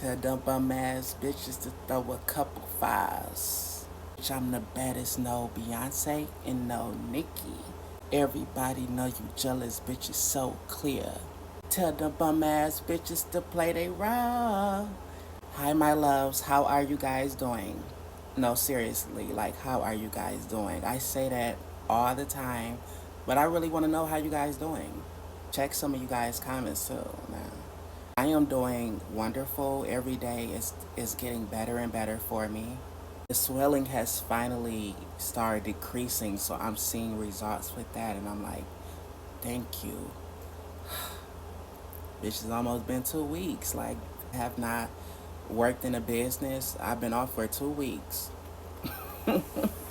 Tell them bum ass bitches to throw a couple fives. Bitch, I'm the baddest, no Beyonce and no Nicki. Everybody know you jealous, bitch, it's so clear. Tell them bum ass bitches to play they role. Hi, my loves, how are you guys doing? No, seriously, like, how are you guys doing? I say that all the time, but I really want to know how you guys doing. Check some of you guys' comments too. Now, I am doing wonderful. Every day is getting better and better for me. The swelling has finally started decreasing, so I'm seeing results with that, and I'm like, thank you. Bitch, it's almost been 2 weeks. Like, I have not worked in a business. I've been off for 2 weeks.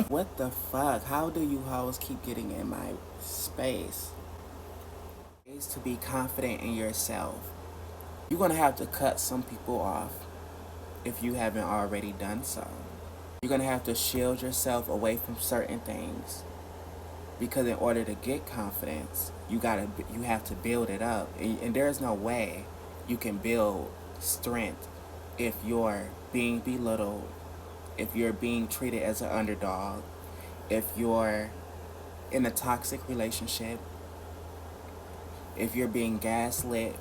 What the fuck? How do you hoes keep getting in my space? Is to be confident in yourself. You're gonna have to cut some people off if you haven't already done so. You're gonna have to shield yourself away from certain things because in order to get confidence, you have to build it up, and there's no way you can build strength if you're being belittled, if you're being treated as an underdog, if you're in a toxic relationship, if you're being gaslit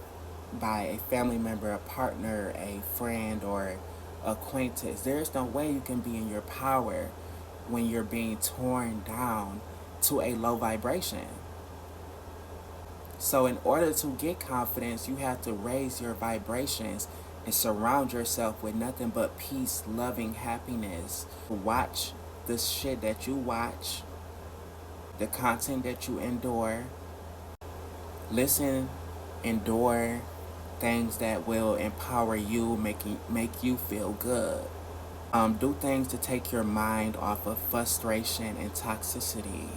by a family member, a partner, a friend, or acquaintance. There's no way you can be in your power when you're being torn down to a low vibration. So in order to get confidence, you have to raise your vibrations and surround yourself with nothing but peace, loving, happiness. Watch the shit that you watch, the content that you endure. Listen, endure things that will empower you, make you feel good. Do things to take your mind off of frustration and toxicity.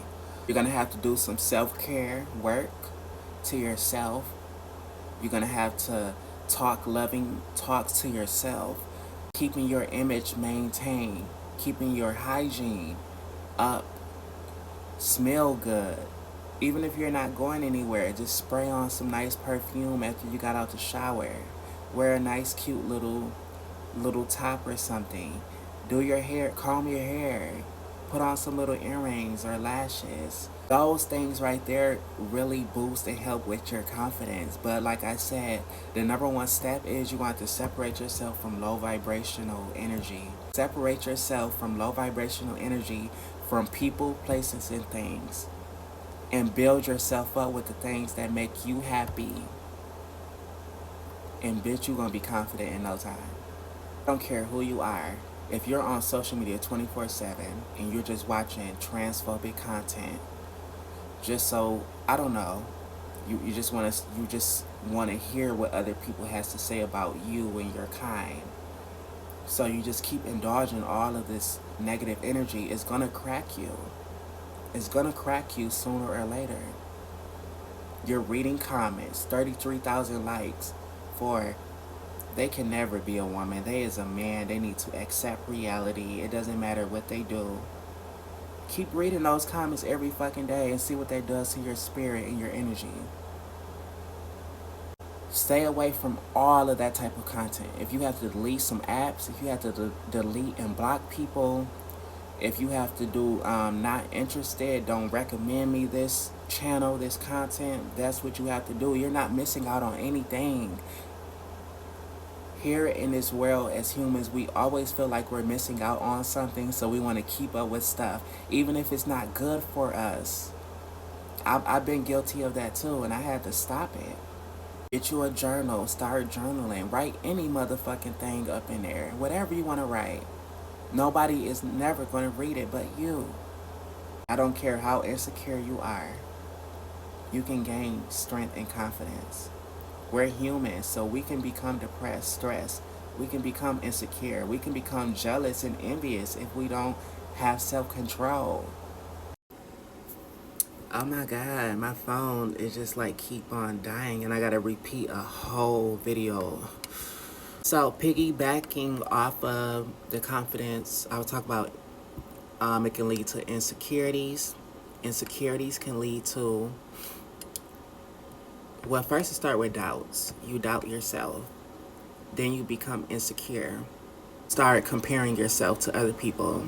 You're gonna have to do some self-care work to yourself. You're gonna have to talk loving talks to yourself, keeping your image maintained, keeping your hygiene up, smell good. Even if you're not going anywhere, just spray on some nice perfume after you got out the shower. Wear a nice cute little top or something. Do your hair, comb your hair. Put on some little earrings or lashes. Those things right there really boost and help with your confidence. But like I said, the number one step is you want to separate yourself from low vibrational energy. Separate yourself from low vibrational energy from people, places, and things. And build yourself up with the things that make you happy. And bitch, you're gonna be confident in no time. I don't care who you are. If you're on social media 24/7 and you're just watching transphobic content, just so I don't know, you just want to hear what other people has to say about you and your kind. So you just keep indulging all of this negative energy. It's gonna crack you. It's gonna crack you sooner or later. You're reading comments, 33,000 likes for they can never be a woman. They is a man. They need to accept reality. It doesn't matter what they do. Keep reading those comments every fucking day and see what that does to your spirit and your energy. Stay away from all of that type of content. If you have to delete some apps, if you have to delete and block people, if you have to do not interested, don't recommend me this channel, this content, that's what you have to do. You're not missing out on anything. Here in this world, as humans, we always feel like we're missing out on something, so we want to keep up with stuff, even if it's not good for us. I've been guilty of that too, and I had to stop it. Get you a journal, start journaling, write any motherfucking thing up in there, whatever you want to write. Nobody is never going to read it but you. I don't care how insecure you are. You can gain strength and confidence. We're human, so we can become depressed, stressed. We can become insecure. We can become jealous and envious if we don't have self-control. Oh my god, my phone is just like keep on dying and I gotta repeat a whole video. So piggybacking off of the confidence, I will talk about it can lead to insecurities. Insecurities can lead to, well, first it start with doubts. You doubt yourself. then you become insecure. Start comparing yourself to other people.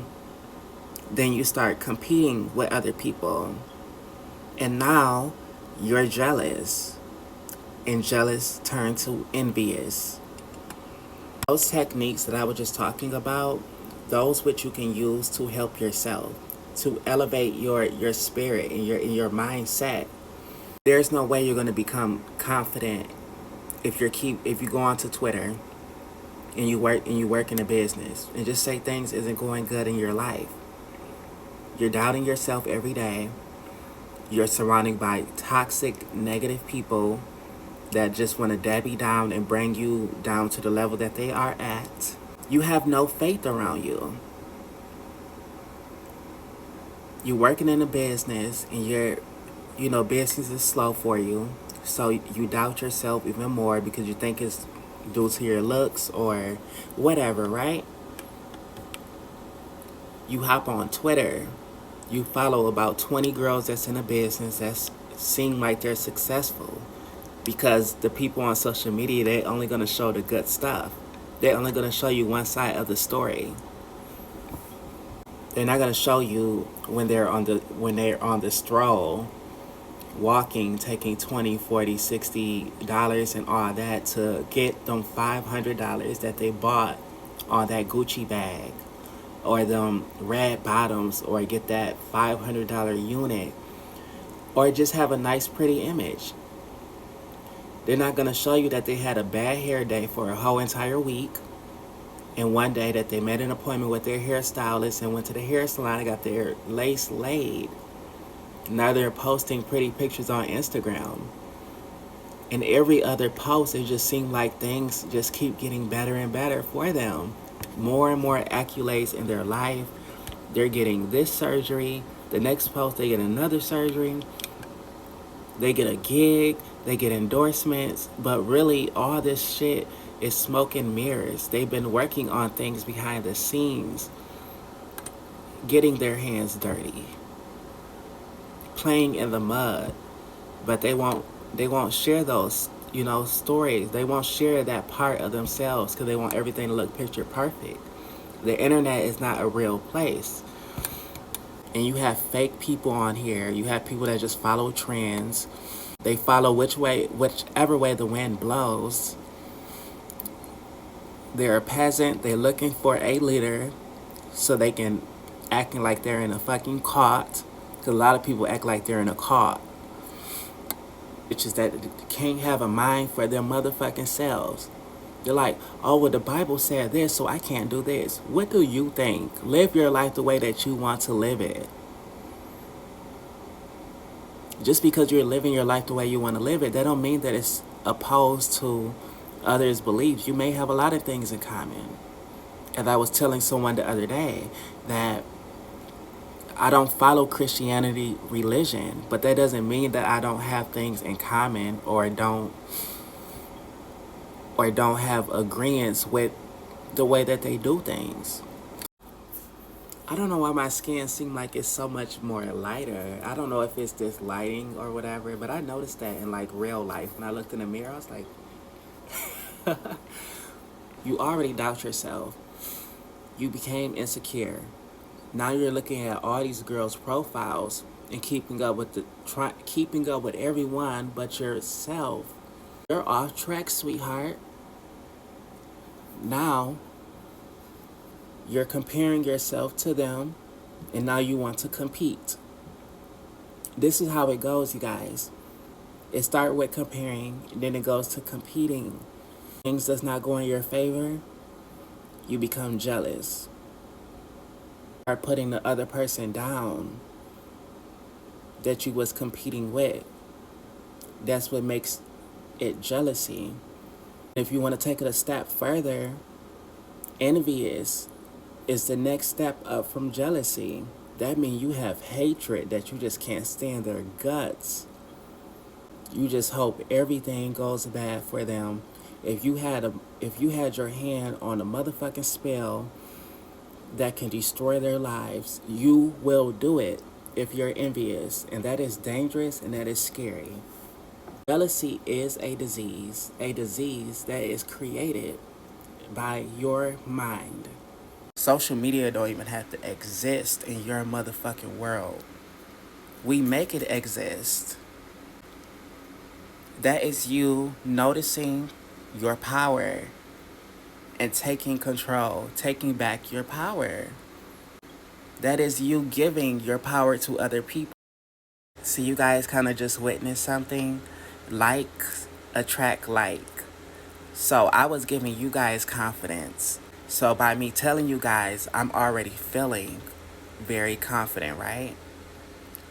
Then you start competing with other people. And now you're jealous. And jealous turn to envious. Those techniques that I was just talking about, those which you can use to help yourself, to elevate your spirit and your mindset. There's no way you're gonna become confident if you go onto Twitter and you work in a business and just say things isn't going good in your life. You're doubting yourself every day. You're surrounded by toxic, negative people that just want to Debbie down and bring you down to the level that they are at. You have no faith around you. You're working in a business and business is slow for you. So you doubt yourself even more because you think it's due to your looks or whatever, right? You hop on Twitter. You follow about 20 girls that's in a business that seem like they're successful because the people on social media, they're only going to show the good stuff. They're only going to show you one side of the story. They're not going to show you when they're on the stroll, walking, taking $20, $40, $60 and all that to get them $500 that they bought on that Gucci bag, or them red bottoms, or get that $500 unit, or just have a nice pretty image. They're not going to show you that they had a bad hair day for a whole entire week, and one day that they made an appointment with their hairstylist and went to the hair salon and got their lace laid. Now they're posting pretty pictures on Instagram. And every other post, it just seems like things just keep getting better and better for them. More and more accolades in their life. They're getting this surgery. The next post, they get another surgery. They get a gig. They get endorsements. But really, all this shit is smoke and mirrors. They've been working on things behind the scenes, getting their hands dirty, playing in the mud, but they won't share those stories. They won't share that part of themselves because they want everything to look picture perfect. The internet is not a real place, and you have fake people on here. You have people that just follow trends. They follow whichever way the wind blows. They're a peasant. They're looking for a leader so they can acting like they're in a fucking cult. Because a lot of people act like they're in a cult. Which is that they can't have a mind for their motherfucking selves. They're like, oh, well, the Bible said this, so I can't do this. What do you think? Live your life the way that you want to live it. Just because you're living your life the way you want to live it, that don't mean that it's opposed to others' beliefs. You may have a lot of things in common. And I was telling someone the other day that I don't follow Christianity religion, but that doesn't mean that I don't have things in common or don't have agreements with the way that they do things. I don't know why my skin seems like it's so much more lighter. I don't know if it's this lighting or whatever, but I noticed that in like real life. When I looked in the mirror, I was like, you already doubt yourself. You became insecure. Now you're looking at all these girls' profiles and keeping up with everyone but yourself. You're off track, sweetheart. Now you're comparing yourself to them, and now you want to compete. This is how it goes, you guys. It starts with comparing, and then it goes to competing. Things does not go in your favor, you become jealous. Start putting the other person down that you was competing with. That's what makes it jealousy. If you want to take it a step further, envious is the next step up from jealousy. That means you have hatred that you just can't stand their guts. You just hope everything goes bad for them. If you had your hand on a motherfucking spell that can destroy their lives, you will do it if you're envious, and that is dangerous and that is scary. Jealousy is a disease that is created by your mind. Social media don't even have to exist in your motherfucking world. We make it exist. That is you noticing your power and taking control, taking back your power. That is you giving your power to other people. So you guys kind of just witnessed something. Like attract like. So I was giving you guys confidence. So by me telling you guys, I'm already feeling very confident, right?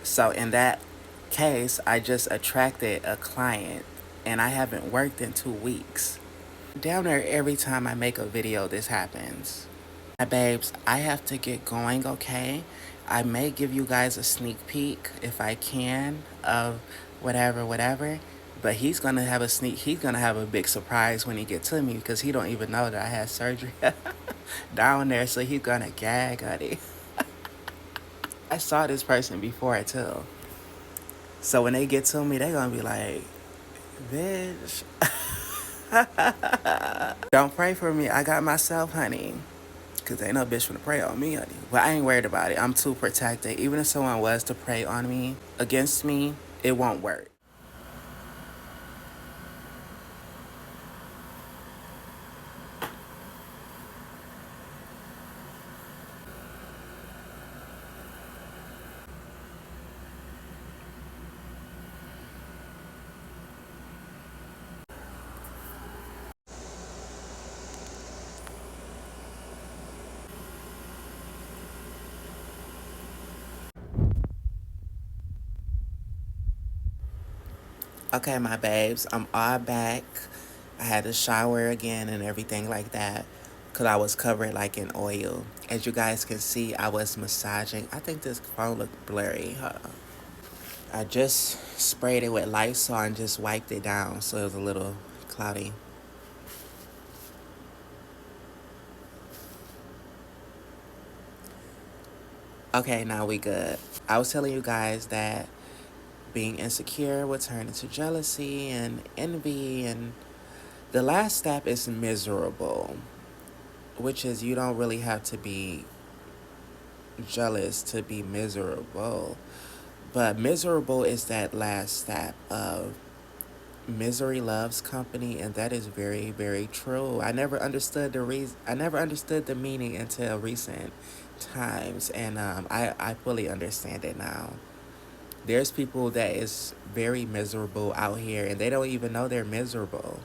So in that case, I just attracted a client and I haven't worked in 2 weeks. Down there, every time I make a video, this happens. My babes, I have to get going, okay? I may give you guys a sneak peek if I can of whatever. But he's gonna have he's gonna have a big surprise when he get to me because he don't even know that I had surgery down there, so he's gonna gag, honey. I saw this person before too. So when they get to me, they gonna be like, bitch. Don't pray for me. I got myself, honey. Because ain't no bitch finna pray on me, honey. But I ain't worried about it. I'm too protected. Even if someone was to pray on me, against me, it won't work. Okay, my babes, I'm all back. I had to shower again and everything like that. Because I was covered like in oil. As you guys can see, I was massaging. I think this phone looked blurry. Hold on. I just sprayed it with Lysol and just wiped it down so it was a little cloudy. Okay, now we good. I was telling you guys that being insecure will turn into jealousy and envy, and the last step is miserable, which is you don't really have to be jealous to be miserable. But miserable is that last step of misery loves company, and that is very, very true. I never understood the meaning until recent times, and I fully understand it now. There's people that is very miserable out here, and they don't even know they're miserable.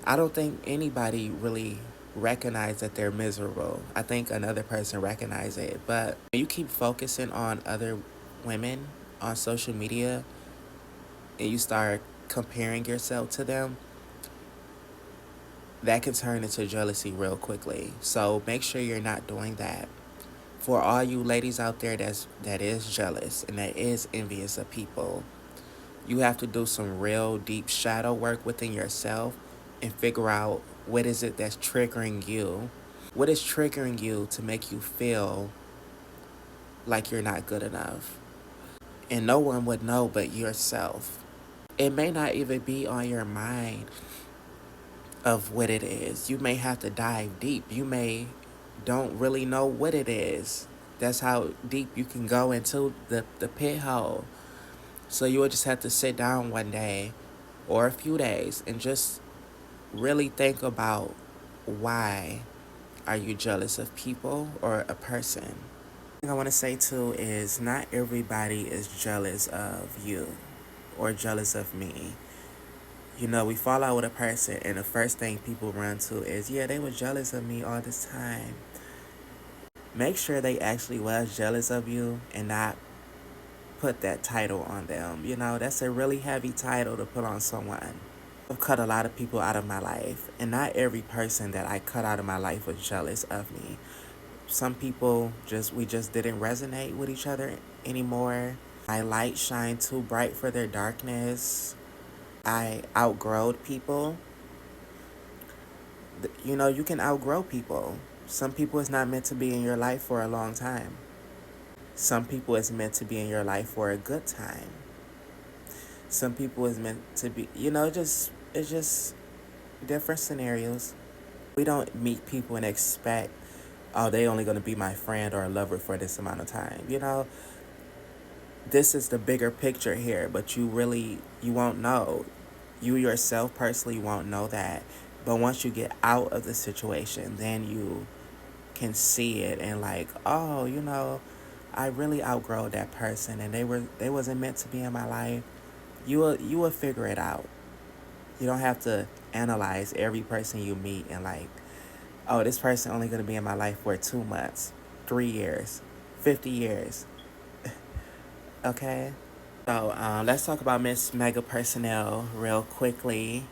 I don't think anybody really recognize that they're miserable. I think another person recognize it, but when you keep focusing on other women on social media and you start comparing yourself to them, that can turn into jealousy real quickly. So make sure you're not doing that. For all you ladies out there that is jealous and that is envious of people, you have to do some real deep shadow work within yourself and figure out what is it that's triggering you. What is triggering you to make you feel like you're not good enough? And no one would know but yourself. It may not even be on your mind of what it is. You may have to dive deep. You may don't really know what it is. That's how deep you can go into the pit hole. So you would just have to sit down one day or a few days and just really think about why are you jealous of people or a person. Thing I want to say too is not everybody is jealous of you or jealous of me. You know, we fall out with a person and the first thing people run to is, yeah, they were jealous of me all this time. Make sure they actually was jealous of you and not put that title on them. You know, that's a really heavy title to put on someone. I've cut a lot of people out of my life, and not every person that I cut out of my life was jealous of me. Some people we just didn't resonate with each other anymore. My light shined too bright for their darkness. I outgrowed people. You know, you can outgrow people. Some people is not meant to be in your life for a long time. Some people is meant to be in your life for a good time. Some people is meant to be, you know, it's just different scenarios. We don't meet people and expect, oh, they only going to be my friend or a lover for this amount of time. This is the bigger picture here, but you won't know. You yourself personally won't know that. But once you get out of the situation, then you can see it and like, oh, I really outgrow that person and they wasn't meant to be in my life. You will figure it out. You don't have to analyze every person you meet and like, oh, this person only gonna be in my life for 2 months, 3 years, 50 years. Okay? So let's talk about Miss Mega Personnel real quickly.